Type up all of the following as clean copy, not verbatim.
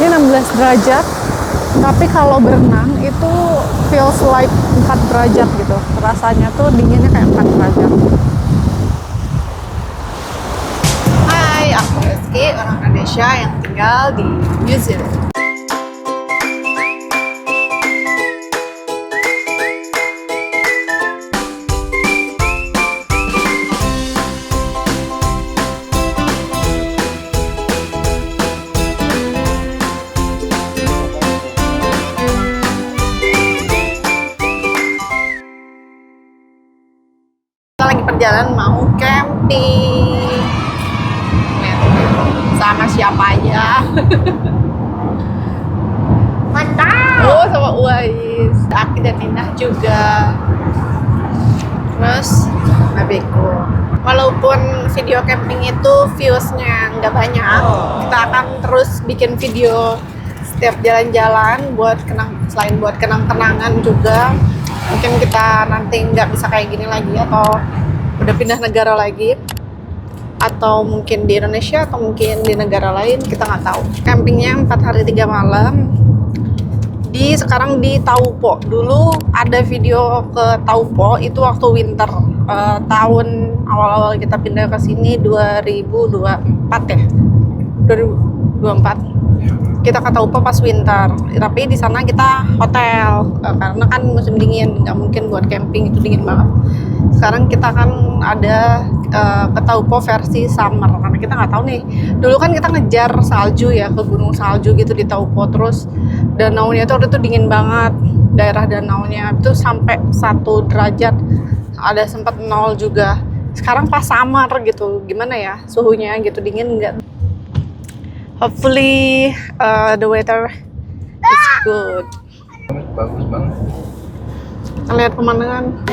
Ini 16 derajat, tapi kalau berenang itu feels like 4 derajat gitu. Rasanya tuh dinginnya kayak 4 derajat. Hai, aku Rizky, orang Indonesia yang tinggal di New Zealand. Kita lagi perjalanan mau camping. Sama siapa aja? Mantap. Oh, sama Uwais, Aki dan Indah juga. Terus Abeko. Walaupun video camping itu viewsnya nggak banyak, kita akan terus bikin video setiap jalan-jalan buat selain buat kenang-kenangan juga. Mungkin kita nanti nggak bisa kayak gini lagi atau udah pindah negara lagi. Atau mungkin di Indonesia atau mungkin di negara lain, kita nggak tahu. Campingnya 4 hari 3 malam. Sekarang di Taupo. Dulu ada video ke Taupo itu waktu winter, tahun awal-awal kita pindah ke sini 2024 ya. 2024. Kita ke Taupo pas winter. Tapi di sana kita hotel karena kan musim dingin, nggak mungkin buat camping, itu dingin banget. Sekarang kita kan ada ke Taupo versi summer karena kita nggak tahu nih. Dulu kan kita ngejar salju ya, ke gunung salju gitu di Taupo, terus danaunya itu dingin banget. Daerah danaunya itu sampai 1 derajat, ada sempat 0 juga. Sekarang pas summer gitu, gimana ya suhunya gitu, dingin nggak? Hopefully the weather is good. Bagus banget. Kita lihat pemandangan.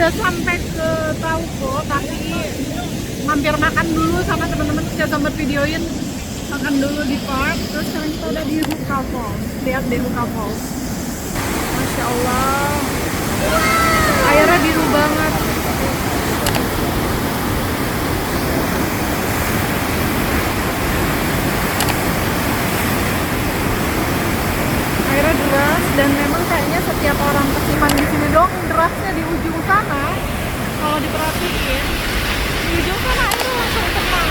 Sampai ke Taupo, tapi mampir makan dulu sama teman-teman, kita sempat videoin makan dulu di park. Terus sekarang kita udah di Huka Falls. Lihat deh Huka Falls, Masya Allah, airnya biru banget. Airnya deras dan memang kayaknya setiap orang kesiman di sini dong derasnya di ujung sana. Kalau diperhatiin di ujung sana airnya langsung tenang.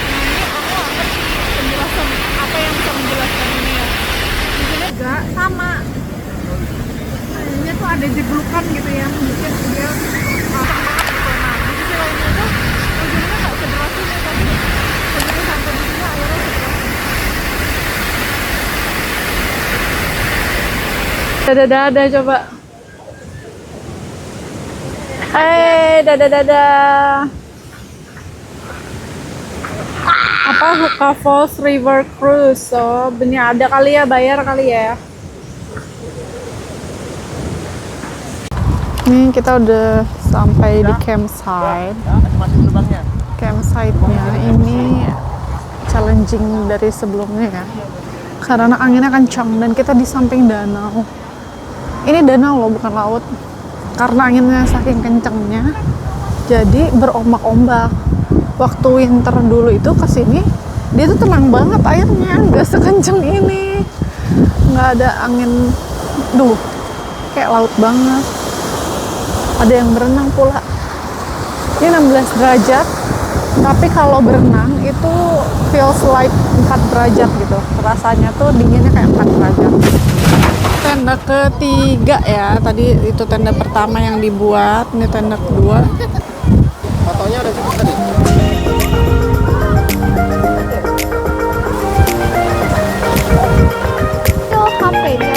Nah ini aku nggak ngerti penjelasan apa yang bisa menjelaskan ini ya. Di sini enggak sama. Nah, ini tuh ada jeblukan gitu ya, mungkin dia pasang banget gitu. Nah di sisi lainnya tuh ujungnya nggak sederas ini, tapi begitu sampai di sini airnya sederas. Dadah coba. Hai, dadah. Apa Huka Falls River Cruise? So, ini ada kali ya, bayar kali ya. Ini kita udah sampai di campsite. Campsite-nya ini challenging dari sebelumnya ya. Karena anginnya kencang dan kita di samping danau. Ini danau loh, bukan laut. karena anginnya saking kencengnya jadi berombak-ombak. Waktu winter dulu itu kesini dia tuh tenang banget airnya, nggak sekenceng ini, nggak ada angin. Kayak laut banget. Ada yang berenang pula. Ini 16 derajat, tapi kalau berenang itu feels like 4 derajat gitu. Rasanya tuh dinginnya kayak 4 derajat. Tenda ketiga ya, tadi itu tenda pertama yang dibuat, ini tenda kedua. Fotonya udah cukup tadi. Itu kafenya.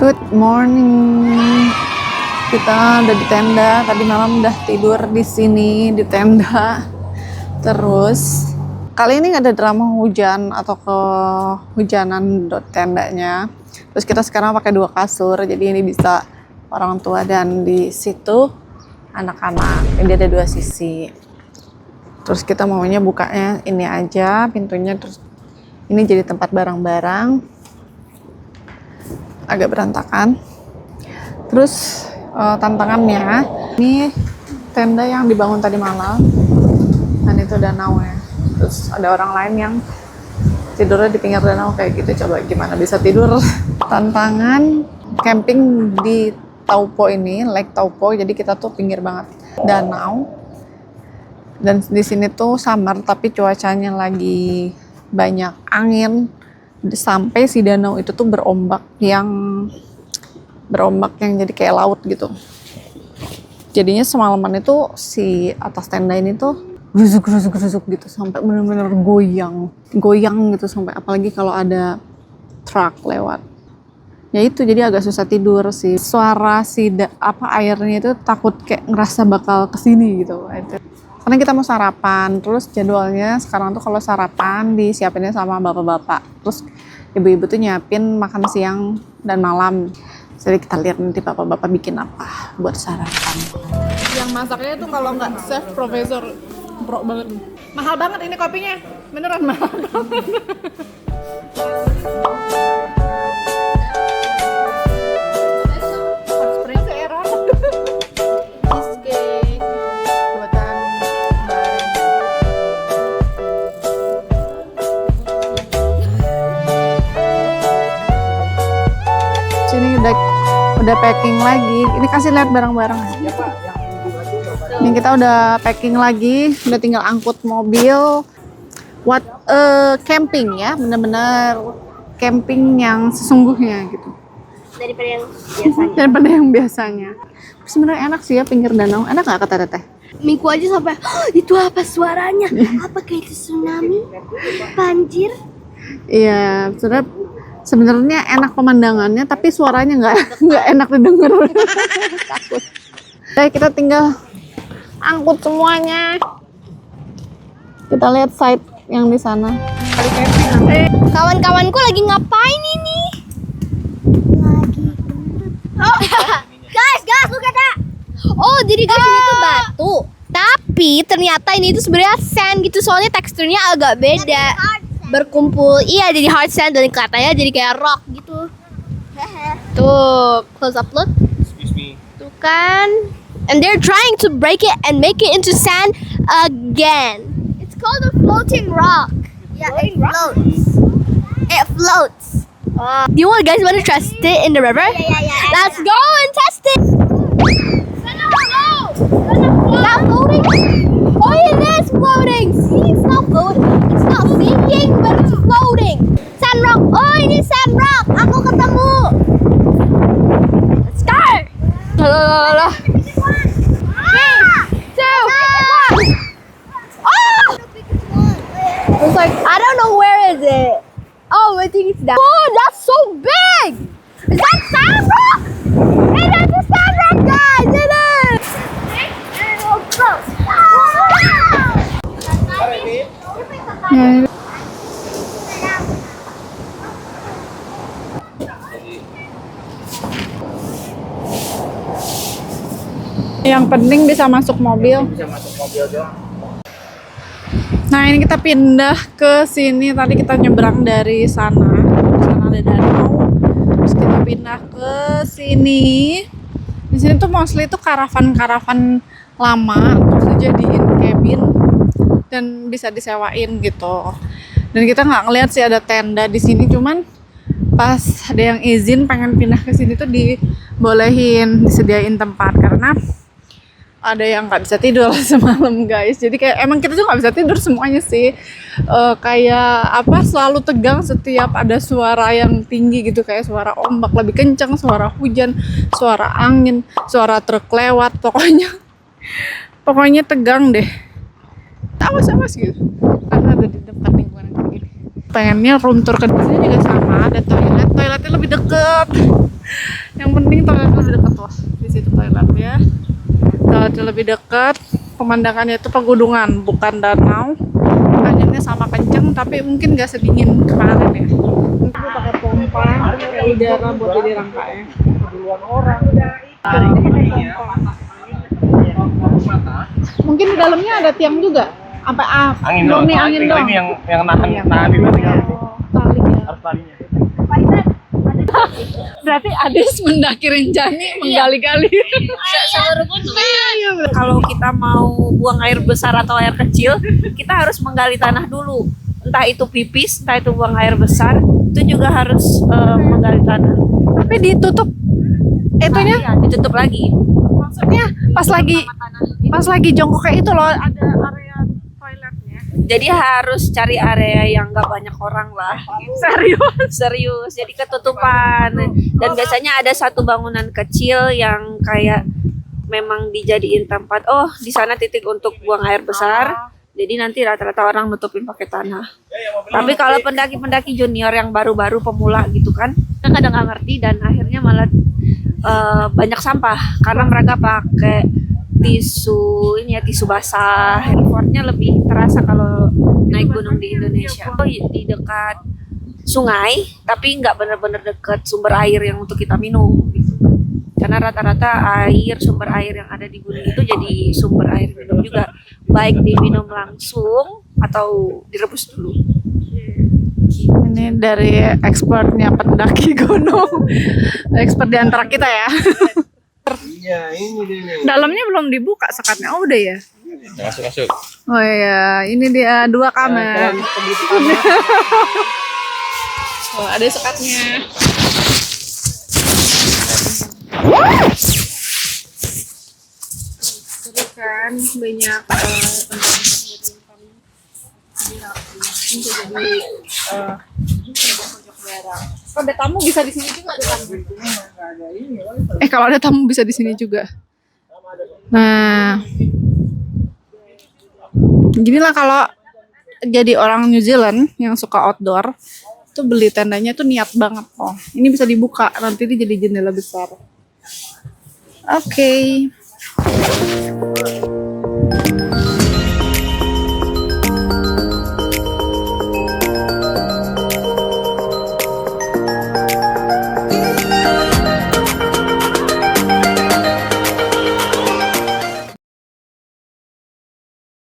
Good morning. Kita udah di tenda. Tadi malam udah tidur di sini di tenda. Terus kali ini nggak ada drama hujan atau kehujanan tendanya. Terus kita sekarang pakai 2 kasur. Jadi ini bisa orang tua dan di situ anak-anak. Ini ada 2 sisi. Terus kita maunya bukanya ini aja pintunya. Terus ini jadi tempat barang-barang. Agak berantakan. Terus tantangannya ini tenda yang dibangun tadi malam dan itu danau ya. Terus ada orang lain yang tidurnya di pinggir danau kayak gitu. Coba gimana bisa tidur. Tantangan camping di Taupo ini, Lake Taupo. Jadi kita tuh pinggir banget danau. Dan di sini tuh summer tapi cuacanya lagi banyak angin. Sampai si danau itu tuh berombak yang jadi kayak laut gitu. Jadinya semalaman itu si atas tenda ini tuh gerusuk gitu sampai benar-benar goyang gitu, sampai apalagi kalau ada truk lewat. Ya itu jadi agak susah tidur sih. Suara airnya itu takut kayak ngerasa bakal kesini gitu. Karena kita mau sarapan, terus jadwalnya sekarang tuh kalau sarapan disiapinnya sama bapak-bapak. Terus ibu-ibu tuh nyiapin makan siang dan malam. Jadi kita lihat nanti bapak-bapak bikin apa buat sarapan. Yang masaknya tuh kalau nggak chef profesor pro banget. Mahal banget ini kopinya. Beneran mahal banget. Sini udah packing lagi. Ini kasih lihat barang-barang. Ini kita udah packing lagi, udah tinggal angkut mobil. What camping ya, benar-benar camping yang sesungguhnya gitu. Daripada yang biasanya. Sebenarnya enak sih ya pinggir danau. Enak nggak kata Teteh? Minggu aja sampai itu apa suaranya? Apa kayak itu tsunami? Banjir? Iya, sebenarnya enak pemandangannya, tapi suaranya nggak enak didengar. Takut. Oke, kita tinggal angkut semuanya. Kita lihat site yang di sana. Kawan-kawanku lagi ngapain ini? Oh, guys, look at that. Oh, jadi guys ini tuh batu. Tapi ternyata ini tuh sebenarnya sand gitu, soalnya teksturnya agak beda. Berkumpul, iya jadi hard sand dan kelihatannya jadi kayak rock gitu. Tuh, close up look. Excuse me. Tuh kan. And they're trying to break it and make it into sand again. It's called a floating rock. Yeah, it floats. It floats. Do you guys want to test it in the river? Yeah. Let's go and test it. Is that floating? Oh, it is floating. See, it's not floating. It's not sinking, but it's floating. Sad Sandrock. Oh, ini Sandrock. Aku ketemu. Let's go. Lah. 3, 2, 1. Oh! It's like, I don't know where is it. Oh, I think it's that. Oh, that's so big. Is that Sandrock? Hey, that's a Sandrock, guys. It is. And we'll go. Ya, yang penting bisa masuk mobil. Bisa masuk mobil doang. Nah, ini kita pindah ke sini. Tadi kita nyebrang dari sana. Di sana ada danau. Terus kita pindah ke sini. Di sini tuh mostly tuh karavan-karavan lama, terus dijadiin cabin dan bisa disewain gitu. Dan kita nggak ngeliat sih ada tenda di sini, cuman pas ada yang izin pengen pindah ke sini tuh dibolehin, disediain tempat karena ada yang nggak bisa tidur semalam guys. Jadi kayak emang kita tuh nggak bisa tidur semuanya sih. Kayak apa, selalu tegang setiap ada suara yang tinggi gitu, kayak suara ombak lebih kencang, suara hujan, suara angin, suara truk lewat, pokoknya tegang deh. Awas gitu karena ada di depan lingkungan kayak gini. Pengennya room tour ke sini juga sama, ada toiletnya lebih deket. Yang penting toiletnya lebih deket. Wah, di situ toiletnya. Toiletnya lebih dekat, pemandangannya itu pegunungan, bukan danau. Anginnya sama kenceng, tapi mungkin gak sedingin kemarin ya. Mungkin pakai pompa, pakai udara buat jadi rangkanya. Duluan orang. Mungkin di dalamnya ada tiang juga. Sampai Angin dong. angin dong. Ini yang nahan di tali. Tali ya. Harus talinya. Berarti Ades mendaki Rinjani menggali-gali. Kalau kita mau buang air besar atau air kecil, kita harus menggali tanah dulu. Entah itu pipis, entah itu buang air besar, itu juga harus menggali tanah. Tapi ditutup itunya, Ya, ditutup lagi. maksudnya pas lagi jongkok kayak itu loh, ada area toiletnya. Jadi harus cari area yang nggak banyak orang lah. Serius. Jadi ketutupan. Dan biasanya ada satu bangunan kecil yang kayak memang dijadiin tempat. Oh, di sana titik untuk buang air besar. Jadi nanti rata-rata orang nutupin pakai tanah. Tapi kalau pendaki-pendaki junior yang baru-baru pemula gitu kan, kadang nggak ngerti dan akhirnya malah banyak sampah karena mereka pakai tisu basah. Effortnya lebih terasa kalau naik gunung di Indonesia. Di dekat sungai, tapi nggak benar-benar dekat sumber air yang untuk kita minum. Gitu. Karena rata-rata sumber air yang ada di gunung itu jadi sumber air minum juga, baik diminum langsung atau direbus dulu. Ini dari expertnya pendaki gunung, expert di antara kita ya. Iya, ini dia. Dalamnya belum dibuka sekatnya. Oh udah ya. Masuk. Oh iya, ini dia 2 kamar. Oh, ada sekatnya. Seru kan, banyak kalau ada tamu bisa di sini juga ada tamu. Kalau ada tamu bisa di sini juga. Nah, ginilah kalau jadi orang New Zealand yang suka outdoor, tuh beli tendanya tuh niat banget. Oh, ini bisa dibuka, nanti dia jadi jendela besar. Oke.